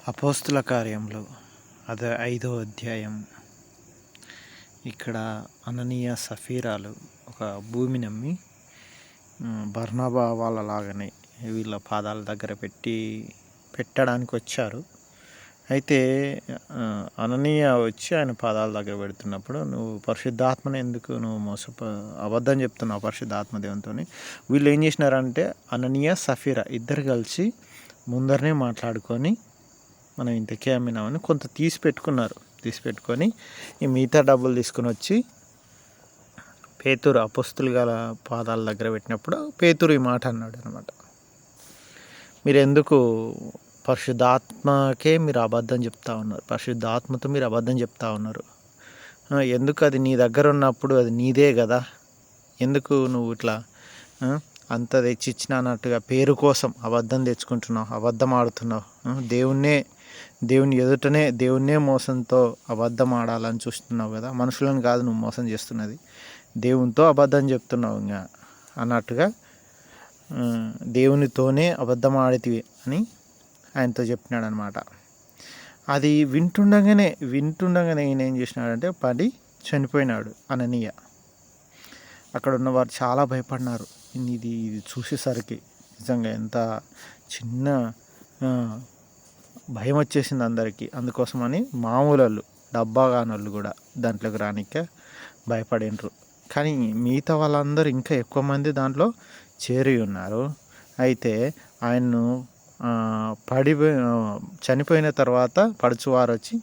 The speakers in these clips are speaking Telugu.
అపోస్తుల కార్యములు అదే 5వ అధ్యాయం. ఇక్కడ అననీయ సఫీరాలు ఒక భూమిని అమ్మి బర్నబా వాళ్ళలాగానే వీళ్ళ పాదాల దగ్గర పెట్టడానికి వచ్చారు. అయితే అననీయ వచ్చి ఆయన పాదాల దగ్గర పెడుతున్నప్పుడు, నువ్వు పరిశుద్ధాత్మని ఎందుకు నువ్వు అబద్ధం చెప్తున్నావు పరిశుద్ధాత్మ దేవునితో. వీళ్ళు ఏం చేసినారంటే అననీయ సఫీరా ఇద్దరు కలిసి ముందరనే మాట్లాడుకొని మనం ఇంతకే అమ్మినామని కొంత తీసిపెట్టుకొని ఈ మిగతా డబ్బులు తీసుకుని వచ్చి పేతురు అపోస్తులు గల పాదాల దగ్గర పెట్టినప్పుడు పేతురు ఈ మాట అన్నాడు అనమాట. మీరు ఎందుకు పరిశుద్ధాత్మకే మీరు అబద్ధం చెప్తా ఉన్నారు, పరిశుద్ధాత్మతో మీరు అబద్ధం చెప్తా ఉన్నారు. ఎందుకు? అది నీ దగ్గర ఉన్నప్పుడు అది నీదే కదా, ఎందుకు నువ్వు ఇట్లా అంత తెచ్చిచ్చిన అన్నట్టుగా పేరు కోసం అబద్ధం తెచ్చుకుంటున్నావు, అబద్ధం ఆడుతున్నావు. దేవుని ఎదుటనే దేవున్నే మోసంతో అబద్ధం ఆడాలని చూస్తున్నావు కదా, మనుషులను కాదు నువ్వు మోసం చేస్తున్నది, దేవునితో అబద్ధం చెప్తున్నావు ఇంకా అన్నట్టుగా దేవునితోనే అబద్ధం ఆడితివి అని ఆయనతో చెప్పినాడు అనమాట. అది వింటుండగానే ఈయన ఏం చేసినాడంటే పడి చనిపోయినాడు అననీయ. అక్కడ ఉన్నవారు చాలా భయపడినారు. ఇది చూసేసరికి నిజంగా ఎంత చిన్న భయం వచ్చేసింది అందరికీ. అందుకోసమని మామూలు డబ్బాగానోళ్ళు కూడా దాంట్లోకి రానికే భయపడినరు. కానీ మిగతా వాళ్ళందరూ ఇంకా ఎక్కువ మంది దాంట్లో చేరి ఉన్నారు. అయితే ఆయన్ను చనిపోయిన తర్వాత పడుచువారు వచ్చి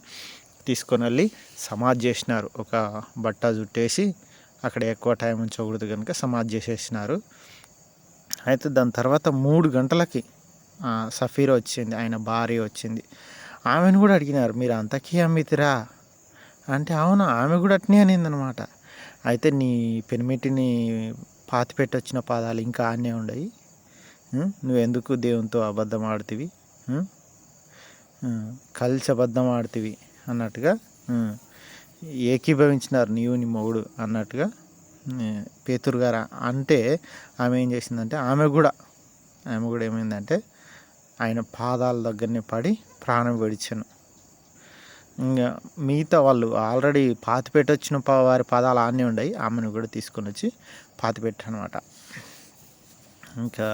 తీసుకొని వెళ్ళి సమాధి చేసినారు. ఒక బట్ట చుట్టేసి అక్కడ ఎక్కువ టైం ఉంచకూడదు కనుక సమాధి చేసేసినారు. అయితే దాని తర్వాత 3 గంటలకి సఫీరా వచ్చింది, ఆయన భార్య వచ్చింది. ఆమెను కూడా అడిగినారు, మీరు అంతకీ అమ్మితిరా అంటే అవునా, ఆమె కూడా అట్నే అనింది అనమాట. అయితే నీ పెనిమిటిని పాతిపెట్టి వచ్చిన పాదాలు ఇంకా ఆనే ఉండయి, నువ్వెందుకు దేవునితో అబద్ధం ఆడుతీవి, కలిసి అబద్ధం ఆడుతీవి అన్నట్టుగా ఏకీభవించినారు నీవు నీ మొగుడు అన్నట్టుగా పేతురు గారు అంటే, ఆమె ఏం చేసిందంటే ఆమె కూడా ఏమైందంటే ఆయన పాదాల దగ్గరనే పడి ప్రాణం విడిచాను. ఇంకా మిగతా వాళ్ళు ఆల్రెడీ పాతి పెట్టొచ్చిన వారి పాదాలు ఆనే ఉన్నాయి, ఆమెను కూడా తీసుకొని వచ్చి పాతి పెట్టానమాట. ఇంకా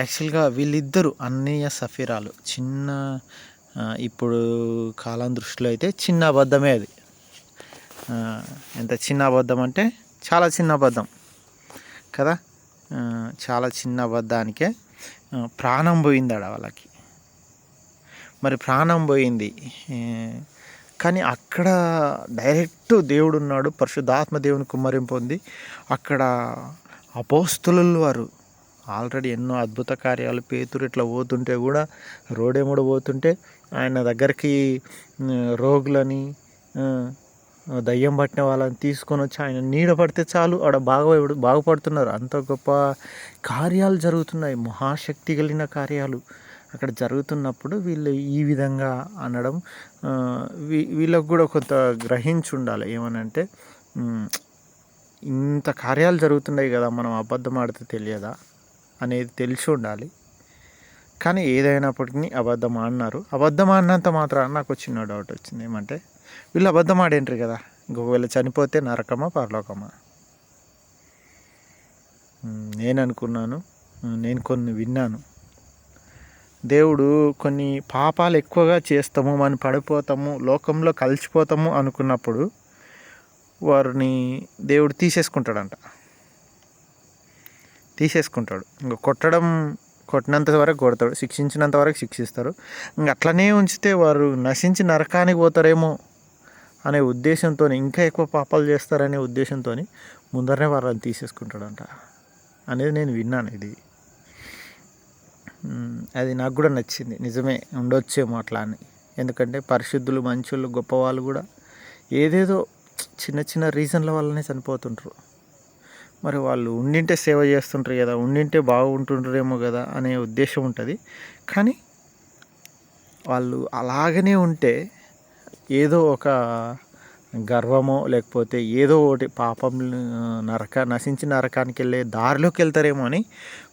యాక్చువల్గా వీళ్ళిద్దరూ అననీయ సఫీరాలు చిన్న ఇప్పుడు కాలం దృష్టిలో అయితే చిన్న అబద్ధమే అది. ఎంత చిన్న అబద్ధం అంటే చాలా చిన్న అబద్ధం కదా, చాలా చిన్న అబద్ధానికే ప్రాణం పోయింది ఆడ వాళ్ళకి. మరి ప్రాణం పోయింది కానీ అక్కడ డైరెక్ట్ దేవుడు ఉన్నాడు, పరిశుద్ధాత్మ దేవుని కుమ్మరింపు ఉంది. అక్కడ అపోస్తులు వారు ఆల్రెడీ ఎన్నో అద్భుత కార్యాలు, పేతురు ఇట్లా పోతుంటే కూడా రోడేముడు పోతుంటే ఆయన దగ్గరికి రోగులని దయ్యం పట్టిన వాళ్ళని తీసుకొని వచ్చి ఆయన నీడ పడితే చాలు ఆడ బాగుపడుతున్నారు. అంత గొప్ప కార్యాలు జరుగుతున్నాయి, మహాశక్తి కలిగిన కార్యాలు అక్కడ జరుగుతున్నప్పుడు వీళ్ళు ఈ విధంగా అనడం వీళ్ళకు కూడా కొంత గ్రహించి ఉండాలి. ఏమనంటే ఇంత కార్యాలు జరుగుతున్నాయి కదా, మనం అబద్ధం ఆడితే తెలియదా అనేది తెలిసి ఉండాలి. కానీ ఏదైనప్పటికీ అబద్ధం ఆడినారు. అబద్ధం ఆడినంత మాత్రాన నాకు చిన్న డౌట్ వచ్చింది. ఏమంటే వీళ్ళు అబద్ధం ఆడేంటారు కదా, ఇంకొకవేళ చనిపోతే నరకమా పరలోకమా? నేను అనుకున్నాను, నేను కొన్ని విన్నాను, దేవుడు కొన్ని పాపాలు ఎక్కువగా చేస్తాము, మనం పడిపోతాము, లోకంలో కలిసిపోతాము అనుకున్నప్పుడు వారిని దేవుడు తీసేసుకుంటాడు. ఇంకా కొట్టినంత వరకు కొడతాడు, శిక్షించినంత వరకు శిక్షిస్తారు. ఇంక అట్లనే ఉంచితే వారు నశించి నరకానికి పోతారేమో అనే ఉద్దేశంతో, ఇంకా ఎక్కువ పాపాలు చేస్తారనే ఉద్దేశంతో ముందరనే వారిని తీసేసుకుంటాడంట అనేది నేను విన్నాను. అది నాకు కూడా నచ్చింది. నిజమే ఉండొచ్చేమో అట్లా అని. ఎందుకంటే పరిశుద్ధులు, మంచోళ్ళు, గొప్పవాళ్ళు కూడా ఏదేదో చిన్న చిన్న రీజన్ల వల్లనే చనిపోతుంటారు. మరి వాళ్ళు ఉండింటే సేవ చేస్తుంటారు కదా, ఉండింటే బాగుంటుంటారేమో కదా అనే ఉద్దేశం ఉంటుంది. కానీ వాళ్ళు అలాగనే ఉంటే ఏదో ఒక గర్వమో లేకపోతే ఏదో ఒకటి పాపం నశించి నరకానికి వెళ్ళే దారిలోకి వెళ్తారేమో అని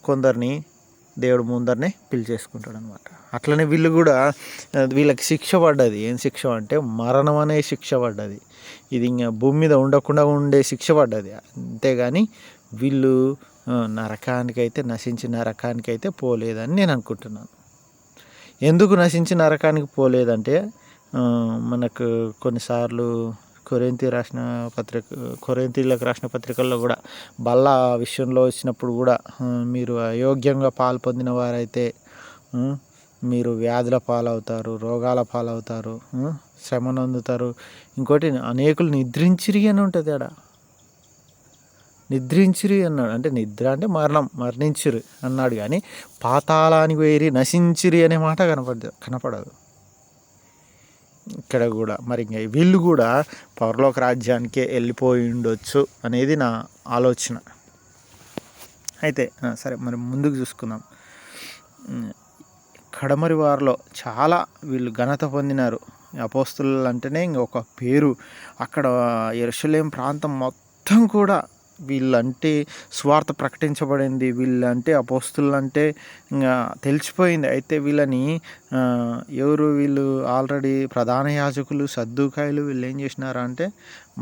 కొందరిని దేవుడు ముందరనే పిలిచేసుకుంటాడు అనమాట. అట్లనే వీళ్ళు కూడా వీళ్ళకి శిక్ష పడ్డది. ఏం శిక్ష అంటే మరణం అనే శిక్ష పడ్డది. ఇది ఇంకా భూమి మీద ఉండకుండా ఉండే శిక్ష పడ్డది. అంతేగాని వీళ్ళు నరకానికైతే నశించిన నరకానికైతే పోలేదని నేను అనుకుంటున్నాను. ఎందుకు నశించిన నరకానికి పోలేదంటే మనకు కొన్నిసార్లు కొరింథీయులకు రాసిన పత్రికల్లో కూడా బల్ల విషయంలో వచ్చినప్పుడు కూడా మీరు అయోగ్యంగా పాలు పొందిన వారైతే మీరు వ్యాధుల పాలవుతారు, రోగాల పాలవుతారు, శ్రమ నొందుతారు. ఇంకోటి అనేకులు నిద్రించిరి అని ఉంటుంది ఆడ. నిద్రించిరి అన్నాడు అంటే నిద్ర అంటే మరణించిరి అన్నాడు. కానీ పాతాళానికి వేరి నశించిరి అనే మాట కనపడదు ఇక్కడ కూడా. మరి ఇంకా వీళ్ళు కూడా పరలోక రాజ్యానికే వెళ్ళిపోయి ఉండొచ్చు అనేది నా ఆలోచన. అయితే సరే, మరి ముందుకు చూసుకుందాం. కడమరి వారిలో చాలా వీళ్ళు ఘనత పొందినారు. అపోస్తులు అంటేనే ఇంకొక పేరు. అక్కడ యెరూషలేం ప్రాంతం మొత్తం కూడా వీళ్ళంటే సువార్త ప్రకటించబడింది. వీళ్ళంటే అపోస్తులంటే ఇంకా తెలిసిపోయింది. అయితే వీళ్ళని వీళ్ళు ఆల్రెడీ ప్రధాన యాజకులు సద్దూకాయలు వీళ్ళు ఏం చేసినారంటే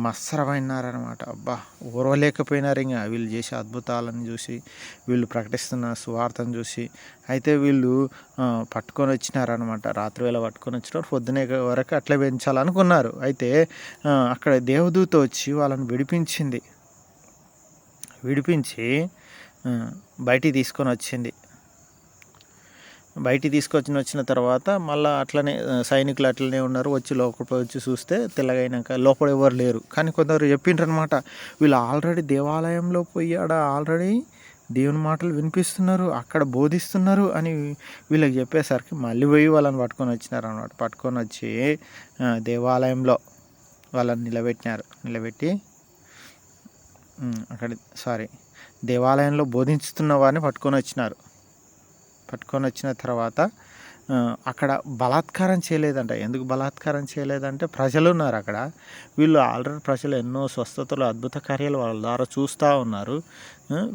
మత్సరమైనారనమాట. అబ్బా, ఓర్వలేకపోయినారు ఇంకా వీళ్ళు చేసే అద్భుతాలను చూసి, వీళ్ళు ప్రకటిస్తున్న సువార్తను చూసి. అయితే వీళ్ళు పట్టుకొని వచ్చినారనమాట. రాత్రివేళ పట్టుకొని వచ్చినారు, పొద్దునే వరకు అట్లా పెంచాలనుకున్నారు. అయితే అక్కడ దేవదూత వచ్చి వాళ్ళని విడిపించి బయటికి తీసుకొని వచ్చింది. బయటికి వచ్చిన తర్వాత మళ్ళీ అట్లనే సైనికులు అట్లనే ఉన్నారు. లోపలికి వచ్చి చూస్తే తెల్లగైనాక లోపల ఎవరు లేరు. కానీ కొందరు చెప్పిండ్రనమాట, వీళ్ళు ఆల్రెడీ దేవాలయంలో పోయి ఆడ ఆల్రెడీ దేవుని మాటలు వినిపిస్తున్నారు, అక్కడ బోధిస్తున్నారు అని వీళ్ళకి చెప్పేసరికి మళ్ళీ పోయి వాళ్ళని పట్టుకొని వచ్చినారు అనమాట. పట్టుకొని వచ్చి దేవాలయంలో వాళ్ళని నిలబెట్టి దేవాలయంలో బోధించుతున్న వారిని పట్టుకొని వచ్చిన తర్వాత అక్కడ బలాత్కారం చేయలేదంట. ఎందుకు బలాత్కారం చేయలేదంటే ప్రజలు ఉన్నారు అక్కడ. వీళ్ళు ఆల్రెడీ ప్రజలు ఎన్నో స్వస్థతలు, అద్భుత కార్యాలు వాళ్ళ ద్వారా చూస్తూ ఉన్నారు.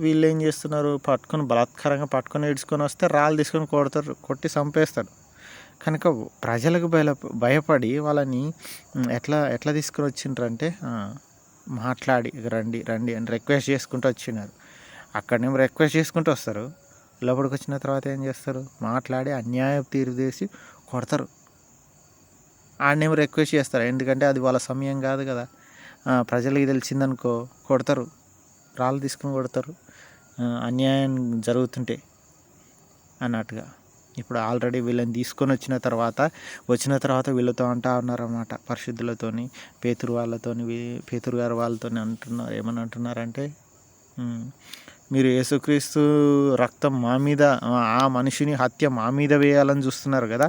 వీళ్ళు ఏం చేస్తున్నారు, బలాత్కారంగా పట్టుకొని ఈడ్చుకొని వస్తే రాళ్ళు తీసుకొని కొట్టి చంపేస్తారు. కనుక ప్రజలకు భయపడి వాళ్ళని ఎట్లా తీసుకొని వచ్చిండ్రంటే మాట్లాడి రండి అని రిక్వెస్ట్ చేసుకుంటూ వచ్చినారు. అక్కడనేమో రిక్వెస్ట్ చేసుకుంటూ వస్తారు, లోపలికి వచ్చిన తర్వాత ఏం చేస్తారు, మాట్లాడి అన్యాయం తీర్పు చేసి కొడతారు. ఆడనేమో రిక్వెస్ట్ చేస్తారు, ఎందుకంటే అది వాళ్ళ సమయం కాదు కదా. ప్రజలకి తెలిసిందనుకో కొడతారు, రాళ్ళు తీసుకుని కొడతారు అన్యాయం జరుగుతుంటే అన్నట్టుగా. ఇప్పుడు ఆల్రెడీ వీళ్ళని తీసుకొని వచ్చిన తర్వాత వీళ్ళతో అంటా ఉన్నారన్నమాట, పరిశుద్ధులతోని, పేతురు గారు వాళ్ళతో అంటున్నారు. ఏమని అంటున్నారంటే, మీరు యేసుక్రీస్తు రక్తం మా మీద, ఆ మనిషిని హత్య మా మీద వేయాలని చూస్తున్నారు కదా,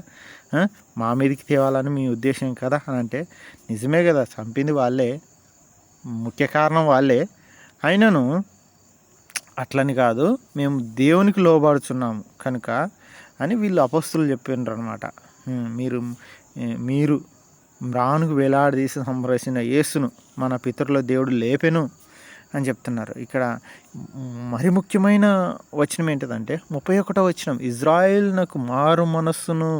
మా మీదకి తేవాలని మీ ఉద్దేశం కదా అని అంటే, నిజమే కదా, చంపింది వాళ్ళే, ముఖ్య కారణం వాళ్ళే. అయినను అట్లని కాదు, మేము దేవునికి లోబడుచున్నాము కనుక అని వీళ్ళు అపోస్తులు చెప్పిండ్రు అనమాట. మీరు రానుకు వేలాడదీసి సంహరించిన యేసును మన పితరుల దేవుడు లేపెను అని చెప్తున్నారు. ఇక్కడ మరి ముఖ్యమైన వచనం ఏంటిదంటే 31వ వచనం, ఇజ్రాయేలునకు మారు మనస్సును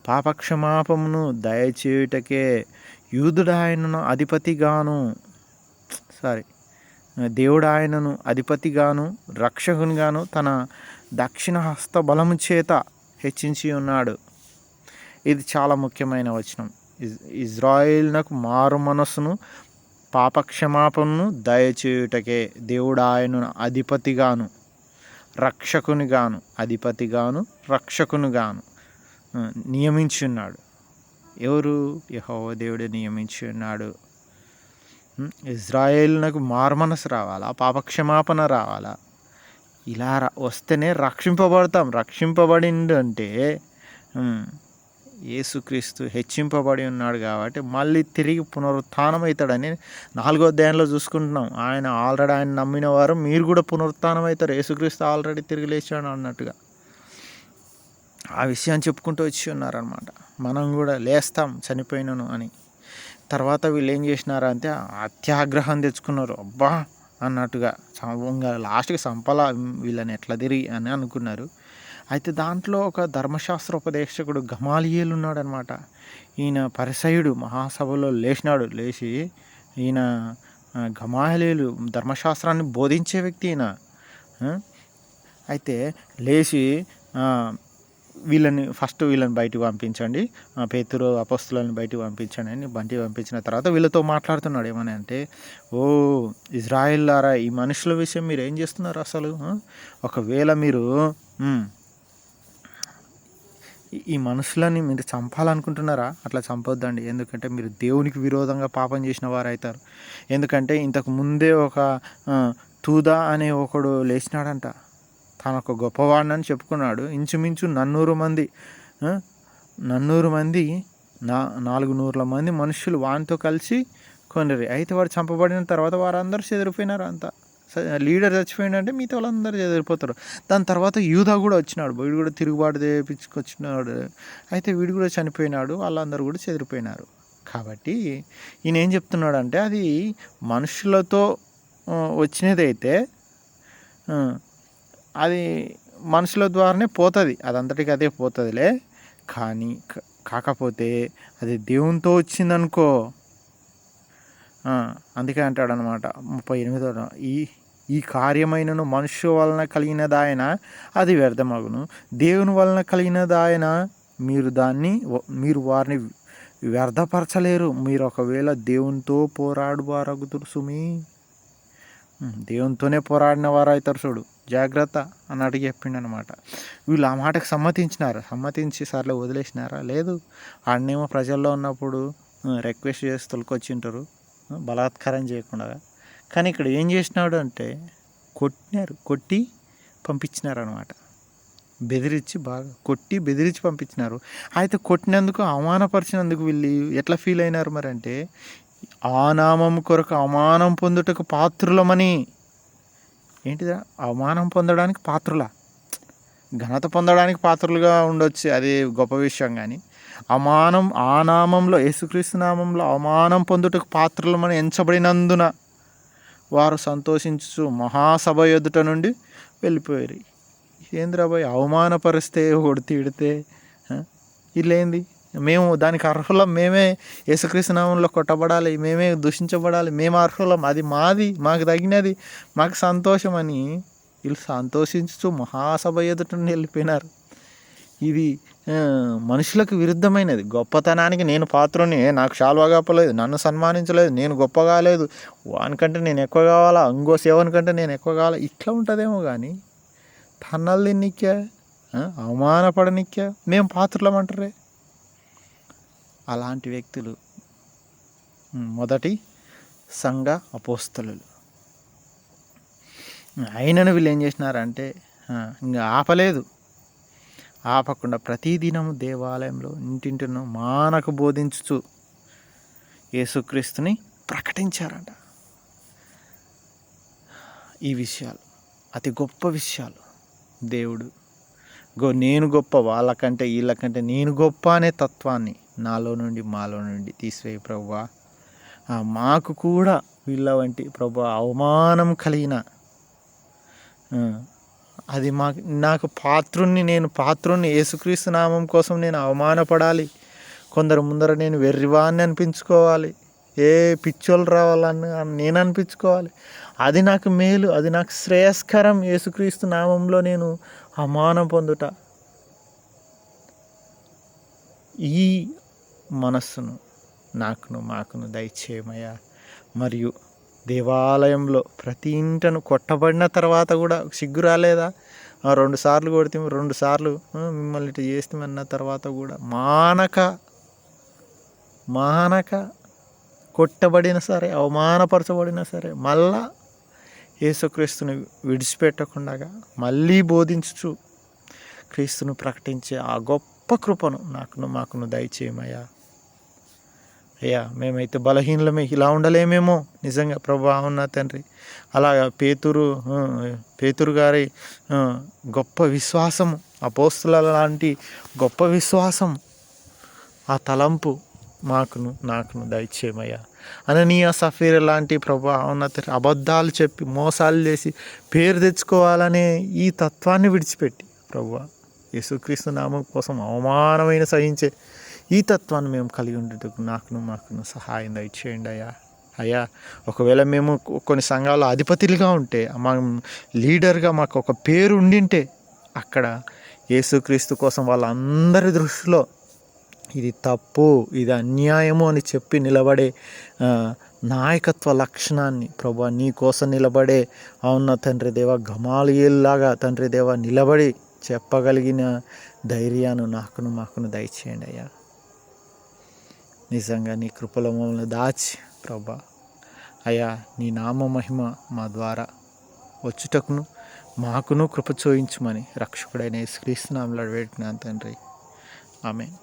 పాపక్షమాపమును దయచేయుటకే యూదుడాయనను దేవుడు ఆయనను అధిపతిగాను రక్షకునిగాను తన దక్షిణ హస్త బలము చేత హెచ్చించి ఉన్నాడు. ఇది చాలా ముఖ్యమైన వచనం. ఇజ్రాయేలునకు మారు మనస్సును పాపక్షమాపణను దయచేయుటకే దేవుడు ఆయనను అధిపతిగాను రక్షకునిగాను నియమించి ఉన్నాడు. ఎవరు? యెహోవా దేవుడు నియమించి ఉన్నాడు. ఇజ్రాయేలునకు మారు మనసు రావాలా, పాపక్షమాపణ రావాలా, ఇలా వస్తేనే రక్షింపబడతాం. రక్షింపబడిందంటే యేసుక్రీస్తు హెచ్చింపబడి ఉన్నాడు కాబట్టి మళ్ళీ తిరిగి పునరుత్థానం అవుతాడని 4వ అధ్యాయంలో చూసుకుంటున్నాం. ఆయన నమ్మిన వారు మీరు కూడా పునరుత్థానం అవుతారు, యేసుక్రీస్తు ఆల్రెడీ తిరిగి లేచాడు అన్నట్టుగా ఆ విషయాన్ని చెప్పుకుంటూ వచ్చి ఉన్నారనమాట. మనం కూడా లేస్తాం చనిపోయినను అని. తర్వాత వీళ్ళు ఏం చేసినారంటే అత్యాగ్రహం తెచ్చుకున్నారు. అబ్బా అన్నట్టుగా లాస్ట్కి సంపలా వీళ్ళని ఎట్లా తిరిగి అని అనుకున్నారు. అయితే దాంట్లో ఒక ధర్మశాస్త్ర ఉపదేశకుడు గమాలియేలు ఉన్నాడనమాట. ఈయన పరిసయుడు, మహాసభలో లేచి ఈయన గమాలియేలు ధర్మశాస్త్రాన్ని బోధించే వ్యక్తి ఈయన. అయితే లేచి వీళ్ళని బయటికి పంపించండి, పేతురు అపోస్తలులను బయటికి పంపించండి అని పంపించిన తర్వాత వీళ్ళతో మాట్లాడుతున్నాడు. ఏమని అంటే, ఓ ఇజ్రాయిల్లారా, ఈ మనుషుల విషయం మీరు ఏం చేస్తున్నారు అసలు? ఒకవేళ మీరు ఈ మనుషులని మీరు చంపాలనుకుంటున్నారా? అట్లా చంపొద్దండి. ఎందుకంటే మీరు దేవునికి విరోధంగా పాపం చేసిన వారు అవుతారు. ఎందుకంటే ఇంతకు ముందే ఒక తూదా అనే ఒకడు లేచినాడంట. తనొక గొప్పవాడినని చెప్పుకున్నాడు. ఇంచుమించు 400 మంది 400 మంది మనుషులు వానితో కలిసి కొనరి. అయితే వాడు చంపబడిన తర్వాత వారందరూ చెదిరిపోయినారు. అంతా లీడర్ చచ్చిపోయిందంటే మిగతా వాళ్ళందరూ చెదిరిపోతారు. దాని తర్వాత యూదా కూడా వచ్చినాడు. వీడు కూడా తిరుగుబాటు తెప్పించుకొచ్చినాడు. అయితే వీడు కూడా చనిపోయినాడు. వాళ్ళందరూ కూడా చెదిరిపోయినారు. కాబట్టి ఈయన ఏం చెప్తున్నాడు అంటే, అది మనుషులతో వచ్చినదైతే అది మనుషుల ద్వారానే పోతుంది, అదంతటికి అదే పోతుందిలే. కానీ కాకపోతే అది దేవునితో వచ్చిందనుకో, అందుకే అంటాడనమాట 38వ, ఈ కార్యమైనను మనుష్య వలన కలిగినదాయన అది వ్యర్థమగును, దేవుని వలన కలిగినదాయన మీరు వారిని వ్యర్థపరచలేరు. మీరు ఒకవేళ దేవునితో పోరాడువారగుతురు సుమి. దేవునితోనే పోరాడిన వారు అవుతారు చూడు, జాగ్రత్త అన్నట్టు చెప్పిండు అనమాట. వీళ్ళు ఆ మాటకు సమ్మతించి సర్లే వదిలేసినారా? లేదు. ఆడనేమో ప్రజల్లో ఉన్నప్పుడు రిక్వెస్ట్ చేసి తొలకొచ్చింటారు, బలాత్కారం చేయకుండా. కానీ ఇక్కడ ఏం చేసినాడు అంటే, కొట్టి పంపించినారు అనమాట. బాగా బెదిరించి పంపించినారు. అయితే కొట్టినందుకు, అవమానపరిచినందుకు వీళ్ళు ఎట్లా ఫీల్ అయినారు మరి అంటే, ఆ నామం కొరకు అవమానం పొందుటకు పాత్రులమని. ఏంటిదా? అవమానం పొందడానికి పాత్రులా? ఘనత పొందడానికి పాత్రలుగా ఉండొచ్చు, అది గొప్ప విషయం. కానీ ఆ నామంలో, యేసుక్రీస్తు నామంలో అవమానం పొందుటకు పాత్రులమని ఎంచబడినందున వారు సంతోషించు మహాసభ ఎదుట నుండి వెళ్ళిపోయారు. ఏంద్రాబాయ్, అవమానపరిస్తే తిడితే ఇల్లేంది? మేము దానికి అర్హులం, మేమే యేసుక్రీస్తు నామంలో కొట్టబడాలి, మేమే దూషించబడాలి, మేము అర్హులం, అది మాది, మాకు తగినది, మాకు సంతోషం అని వీళ్ళు సంతోషించు మహాసభ ఎదుట నుండి వెళ్ళిపోయినారు. ఇది మనుషులకు విరుద్ధమైనది. గొప్పతనానికి నేను పాత్రని, నాకు శాలువా కప్పలేదు, నన్ను సన్మానించలేదు, నేను గొప్ప కాలేదు, వానికంటే నేను ఎక్కువ కావాలా, ఇంకో సేవనికంటే నేను ఎక్కువ కావాలా, ఇట్లా ఉంటుందేమో. కానీ తన్నలు తిన్నిక్కా, అవమానపడనిక్కా మేము పాత్రలం అంటారే. అలాంటి వ్యక్తులు మొదటి సంఘ అపోస్తలులు. అయినను వీళ్ళు ఏం చేసినారంటే, ఇంకా ఆపకుండా ప్రతిదినము దేవాలయంలో ఇంటింటిను మానకు బోధించుచు యేసుక్రీస్తుని ప్రకటించారంట. ఈ విషయాలు అతి గొప్ప విషయాలు. దేవుడు నేను గొప్ప, వాళ్ళకంటే వీళ్ళకంటే నేను గొప్ప అనే తత్వాన్ని మాలో నుండి తీసివేయి ప్రభువా. మాకు కూడా వీళ్ళ వంటి ప్రభువా అవమానం కలిగిన, అది నాకు నేను పాత్రుణ్ణి, యేసుక్రీస్తు నామం కోసం నేను అవమానపడాలి, కొందరు ముందర నేను వెర్రివాన్ని అనిపించుకోవాలి, ఏ పిచ్చోళ్ళు రావాలని నేను అనిపించుకోవాలి, అది నాకు మేలు, అది నాకు శ్రేయస్కరం. యేసుక్రీస్తు నామంలో నేను అవమానం పొందుట. ఈ మనస్సును మాకును దయచేయమయ్యా. మరియు దేవాలయంలో ప్రతి ఇంటను కొట్టబడిన తర్వాత కూడా సిగ్గు రాలేదా? 2 సార్లు కొడితే 2 సార్లు మిమ్మల్ని ఇట్లా చేస్తామన్న తర్వాత కూడా మానక కొట్టబడిన సరే, అవమానపరచబడిన సరే, మళ్ళా యేసుక్రీస్తుని విడిచిపెట్టకుండా మళ్ళీ బోధించుచు క్రీస్తును ప్రకటించే ఆ గొప్ప కృపను మాకును దయచేయమయ్యా. అయ్యా, మేమైతే బలహీనలమే, ఇలా ఉండలేమేమో నిజంగా ప్రభువా. ఉన్న తండ్రి, అలాగా పేతురు గారి గొప్ప విశ్వాసము, అపోస్తలుల లాంటి గొప్ప విశ్వాసం, ఆ తలంపు నాకును దయచేయమయ్యా. అననీయ సఫీర లాంటి ప్రభువా ఉన్నత అబద్ధాలు చెప్పి మోసాలు చేసి పేరు తెచ్చుకోవాలనే ఈ తత్వాన్ని విడిచిపెట్టి ప్రభువా యేసుక్రీస్తు నామం కోసం అవమానమైన సహించే ఈ తత్వాన్ని మేము కలిగి ఉండేందుకు మాకును సహాయం దయచేయండి అయ్యా. అయ్యా, ఒకవేళ మేము కొన్ని సంఘాల్లో అధిపతులుగా ఉంటే, మా లీడర్గా మాకు ఒక పేరు ఉండింటే, అక్కడ యేసుక్రీస్తు కోసం వాళ్ళందరి దృష్టిలో ఇది తప్పు, ఇది అన్యాయము అని చెప్పి నిలబడే నాయకత్వ లక్షణాన్ని ప్రభువా నీ కోసం నిలబడే అవున తండ్రి దేవ గమాలియేలులాగా తండ్రి దేవ నిలబడి చెప్పగలిగిన ధైర్యాన్ని మాకును దయచేయండి అయ్యా. నిజంగా నీ కృపలో మమ్మల్ని దాచి ప్రభా అయ్యా, నీ నామ మహిమ మా ద్వారా వచ్చుటకును మాకును కృప చూయించమని రక్షకుడైన యేసుక్రీస్తు నామములో వేడుతున్నాను తండ్రి. ఆమేన్.